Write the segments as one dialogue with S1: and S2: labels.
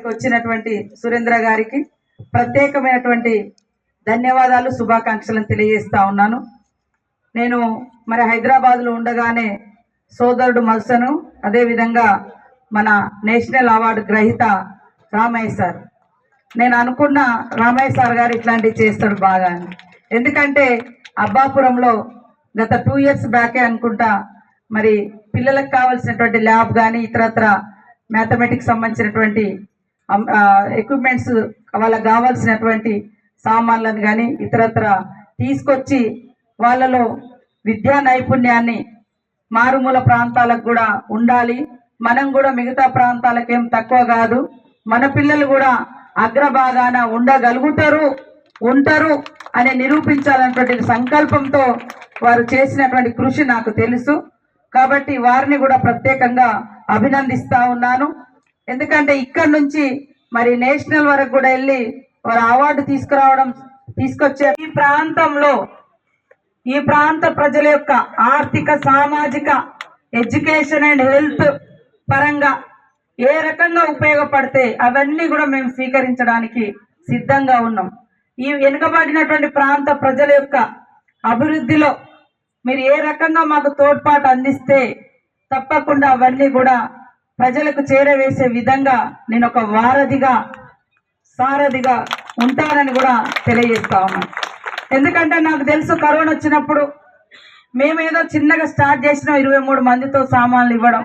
S1: వచ్చినటువంటి సురేంద్ర గారికి ప్రత్యేకమైనటువంటి ధన్యవాదాలు శుభాకాంక్షలను తెలియజేస్తా ఉన్నాను. నేను మరి హైదరాబాద్లో ఉండగానే సోదరుడు మల్సను అదేవిధంగా మన నేషనల్ అవార్డు గ్రహీత రామయ్య సార్, నేను అనుకున్న రామయ్య సార్ గారు ఇట్లాంటివి చేస్తాడు బాగా. ఎందుకంటే అబ్బాపురంలో గత 2 years బ్యాకే అనుకుంటా మరి పిల్లలకు కావాల్సినటువంటి ల్యాబ్ కానీ ఇతరత్ర మ్యాథమెటిక్స్ సంబంధించినటువంటి ఎక్విప్మెంట్స్ వాళ్ళకి కావాల్సినటువంటి సామాన్లను కానీ ఇతరత్ర తీసుకొచ్చి వాళ్ళలో విద్యా నైపుణ్యాన్ని మారుమూల ప్రాంతాలకు కూడా ఉండాలి, మనం కూడా మిగతా ప్రాంతాలకు ఏం తక్కువ కాదు, మన పిల్లలు కూడా అగ్రభాగాన ఉంటారు అని నిరూపించాలన్నటువంటి సంకల్పంతో వారు చేసినటువంటి కృషి నాకు తెలుసు. కాబట్టి వారిని కూడా ప్రత్యేకంగా అభినందిస్తా ఉన్నాను. ఎందుకంటే ఇక్కడి నుంచి మరి నేషనల్ వరకు కూడా వెళ్ళి వారు అవార్డు తీసుకొచ్చే ఈ ప్రాంత ప్రజల యొక్క ఆర్థిక సామాజిక ఎడ్యుకేషన్ అండ్ హెల్త్ పరంగా ఏ రకంగా ఉపయోగపడితే అవన్నీ కూడా మేము స్వీకరించడానికి సిద్ధంగా ఉన్నాం. ఈ వెనుకబడినటువంటి ప్రాంత ప్రజల యొక్క అభివృద్ధిలో మీరు ఏ రకంగా మాకు తోడ్పాటు అందిస్తే తప్పకుండా అవన్నీ కూడా ప్రజలకు చేరవేసే విధంగా నేను ఒక సారథిగా ఉంటానని కూడా తెలియజేస్తా ఉన్నాను. ఎందుకంటే నాకు తెలుసు కరోనా వచ్చినప్పుడు మేమేదో చిన్నగా స్టార్ట్ చేసినాం, 23 మందితో సామాన్లు ఇవ్వడం,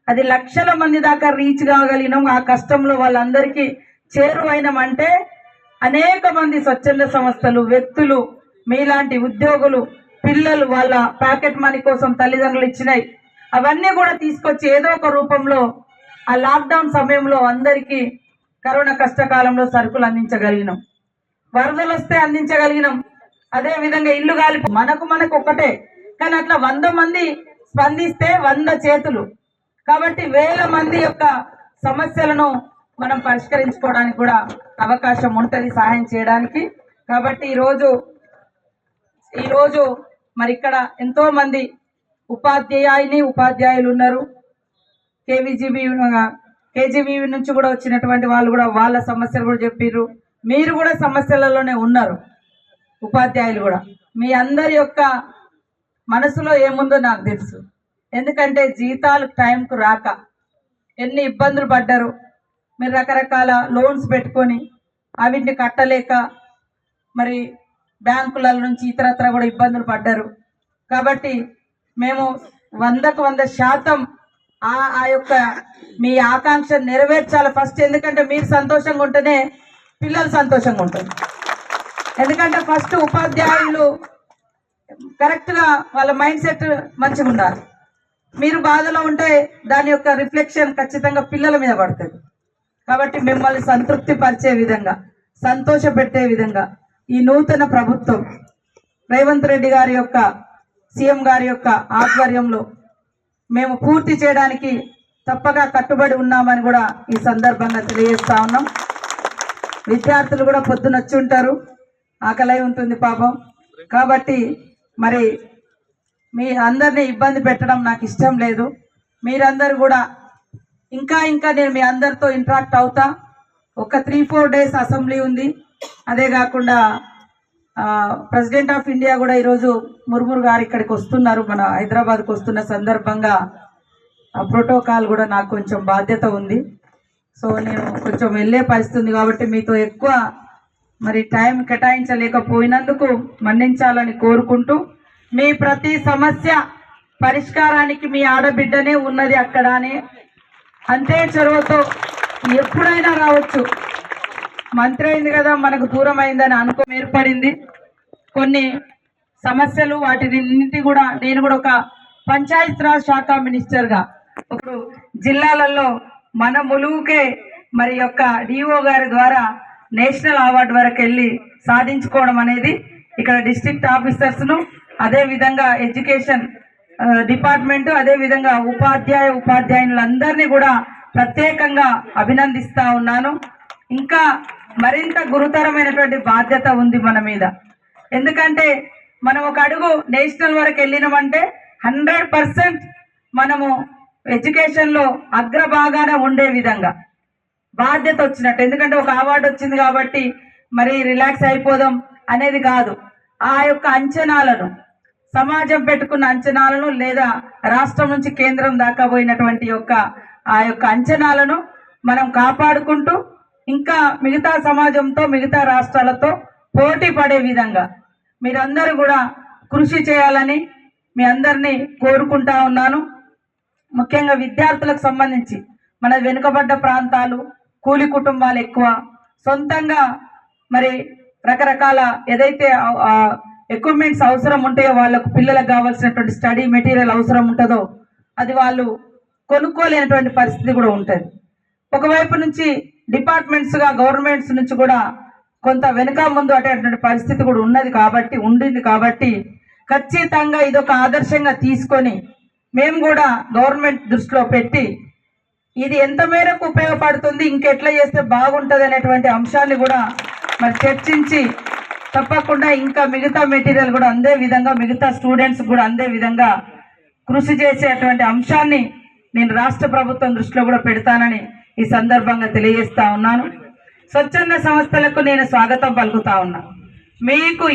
S1: అది లక్షల మంది దాకా రీచ్ కాగలిగినాం. ఆ కష్టంలో వాళ్ళందరికీ చేరువైనామంటే అనేక మంది స్వచ్ఛంద సంస్థలు, వ్యక్తులు, మీలాంటి ఉద్యోగులు, పిల్లలు వాళ్ళ ప్యాకెట్ మనీ కోసం తల్లిదండ్రులు ఇచ్చినాయి, అవన్నీ కూడా తీసుకొచ్చి ఏదో ఒక రూపంలో ఆ లాక్డౌన్ సమయంలో అందరికీ కరోనా కష్టకాలంలో సరుకులు అందించగలిగినాం, వరదలు వస్తే అందించగలిగినాం. అదేవిధంగా ఇల్లు గాలి మనకు ఒక్కటే, కానీ అట్లా 100 మంది స్పందిస్తే 100 చేతులు, కాబట్టి వేల మంది యొక్క సమస్యలను మనం పరిష్కరించుకోవడానికి కూడా అవకాశం ఉంటుంది సహాయం చేయడానికి. కాబట్టి ఈరోజు మరి ఇక్కడ ఎంతో మంది ఉపాధ్యాయులు ఉన్నారు. కేజీబీవీ నుంచి కూడా వచ్చినటువంటి వాళ్ళు కూడా వాళ్ళ సమస్యలు కూడా చెప్పారు. మీరు కూడా సమస్యలలోనే ఉన్నారు, ఉపాధ్యాయులు కూడా. మీ అందరి యొక్క మనసులో ఏముందో నాకు తెలుసు. ఎందుకంటే జీతాలు టైంకు రాక ఎన్ని ఇబ్బందులు పడ్డారు. మీరు రకరకాల లోన్స్ పెట్టుకొని అవిటిని కట్టలేక మరి బ్యాంకుల నుంచి ఇతరత్ర కూడా ఇబ్బందులు పడ్డారు. కాబట్టి మేము 100కు 100% ఆ యొక్క మీ ఆకాంక్ష నెరవేర్చాలి ఫస్ట్. ఎందుకంటే మీరు సంతోషంగా ఉంటేనే పిల్లలు సంతోషంగా ఉంటారు. ఎందుకంటే ఫస్ట్ ఉపాధ్యాయులు కరెక్ట్గా వాళ్ళ మైండ్ సెట్ మంచిగా ఉండాలి. మీరు బాధలో ఉంటే దాని యొక్క రిఫ్లెక్షన్ ఖచ్చితంగా పిల్లల మీద పడుతుంది. కాబట్టి మిమ్మల్ని సంతృప్తి పరిచే విధంగా, సంతోషపెట్టే విధంగా ఈ నూతన ప్రభుత్వం రేవంత్ రెడ్డి గారి యొక్క సీఎం గారి యొక్క ఆధ్వర్యంలో మేము పూర్తి చేయడానికి తప్పగా కట్టుబడి ఉన్నామని కూడా ఈ సందర్భంగా తెలియజేస్తా ఉన్నాం. విద్యార్థులు కూడా పొద్దున వచ్చి ఉంటారు, ఆకలి ఉంటుంది పాపం. కాబట్టి మరి మీ అందరినీ ఇబ్బంది పెట్టడం నాకు ఇష్టం లేదు. మీరందరూ కూడా ఇంకా నేను మీ అందరితో ఇంటరాక్ట్ అవుతా. ఒక 3-4 days అసెంబ్లీ ఉంది. అదే కాకుండా ప్రెసిడెంట్ ఆఫ్ ఇండియా కూడా ఈరోజు ముర్ము గారు ఇక్కడికి వస్తున్నారు, మన హైదరాబాద్కి వస్తున్న సందర్భంగా ప్రోటోకాల్ కూడా నాకు కొంచెం బాధ్యత ఉంది. సో నేను కొంచెం వెళ్ళే పరిస్థితి ఉంది. కాబట్టి మీతో ఎక్కువ మరి టైం కేటాయించలేకపోయినందుకు మన్నించాలని కోరుకుంటూ, మీ ప్రతి సమస్య పరిష్కారానికి మీ ఆడబిడ్డనే ఉన్నది అక్కడ అని అంతే చొరవతో ఎప్పుడైనా రావచ్చు. మంత్రి అయింది కదా మనకు దూరం అయిందని ఏర్పడింది కొన్ని సమస్యలు, వాటిని కూడా నేను కూడా ఒక పంచాయతీరాజ్ శాఖ మినిస్టర్గా ఇప్పుడు జిల్లాలలో మన ములుగుకే మరి యొక్క డిఓ గారి ద్వారా నేషనల్ అవార్డు వరకు వెళ్ళి సాధించుకోవడం అనేది ఇక్కడ డిస్ట్రిక్ట్ ఆఫీసర్స్ను, అదేవిధంగా ఎడ్యుకేషన్ డిపార్ట్మెంట్, అదేవిధంగా ఉపాధ్యాయులందరినీ కూడా ప్రత్యేకంగా అభినందిస్తా ఉన్నాను. ఇంకా మరింత గురుతరమైనటువంటి బాధ్యత ఉంది మన మీద. ఎందుకంటే మనం ఒక అడుగు నేషనల్ వరకు వెళ్ళినామంటే 100% మనము ఎడ్యుకేషన్లో అగ్రభాగాన ఉండే విధంగా బాధ్యత వచ్చినట్టు. ఎందుకంటే ఒక అవార్డు వచ్చింది కాబట్టి మరి రిలాక్స్ అయిపోదాం అనేది కాదు. ఆ యొక్క అంచనాలను, సమాజం పెట్టుకున్న అంచనాలను, లేదా రాష్ట్రం నుంచి కేంద్రం దాకా పోయినటువంటి ఆ యొక్క అంచనాలను మనం కాపాడుకుంటూ ఇంకా మిగతా సమాజంతో, మిగతా రాష్ట్రాలతో పోటీ పడే విధంగా మీరందరూ కూడా కృషి చేయాలని మీ అందరినీ కోరుకుంటా ఉన్నాను. ముఖ్యంగా విద్యార్థులకు సంబంధించి మన వెనుకబడ్డ ప్రాంతాలు, కూలి కుటుంబాలు ఎక్కువ, సొంతంగా మరి రకరకాల ఏదైతే ఎక్విప్మెంట్స్ అవసరం ఉంటాయో, వాళ్ళకు పిల్లలకు కావాల్సినటువంటి స్టడీ మెటీరియల్ అవసరం ఉంటుందో అది వాళ్ళు కొనుక్కోలేనటువంటి పరిస్థితి కూడా ఉంటుంది. ఒకవైపు నుంచి డిపార్ట్మెంట్స్గా గవర్నమెంట్స్ నుంచి కూడా కొంత వెనుక ముందు అటువంటి పరిస్థితి కూడా ఉండింది కాబట్టి ఖచ్చితంగా ఇదొక ఆదర్శంగా తీసుకొని మేము కూడా గవర్నమెంట్ దృష్టిలో పెట్టి ఇది ఎంత మేరకు ఉపయోగపడుతుంది, ఇంకెట్లా చేస్తే బాగుంటుంది అనేటువంటి అంశాన్ని కూడా మరి చర్చించి తప్పకుండా ఇంకా మిగతా మెటీరియల్ కూడా అందే విధంగా, మిగతా స్టూడెంట్స్ కూడా అందే విధంగా కృషి చేసేటువంటి అంశాన్ని నేను రాష్ట్ర ప్రభుత్వం దృష్టిలో కూడా పెడతానని ఈ సందర్భంగా తెలియజేస్తా ఉన్నాను. స్వచ్ఛంద సంస్థలకు నేను స్వాగతం పలుకుతా ఉన్నా. మీకు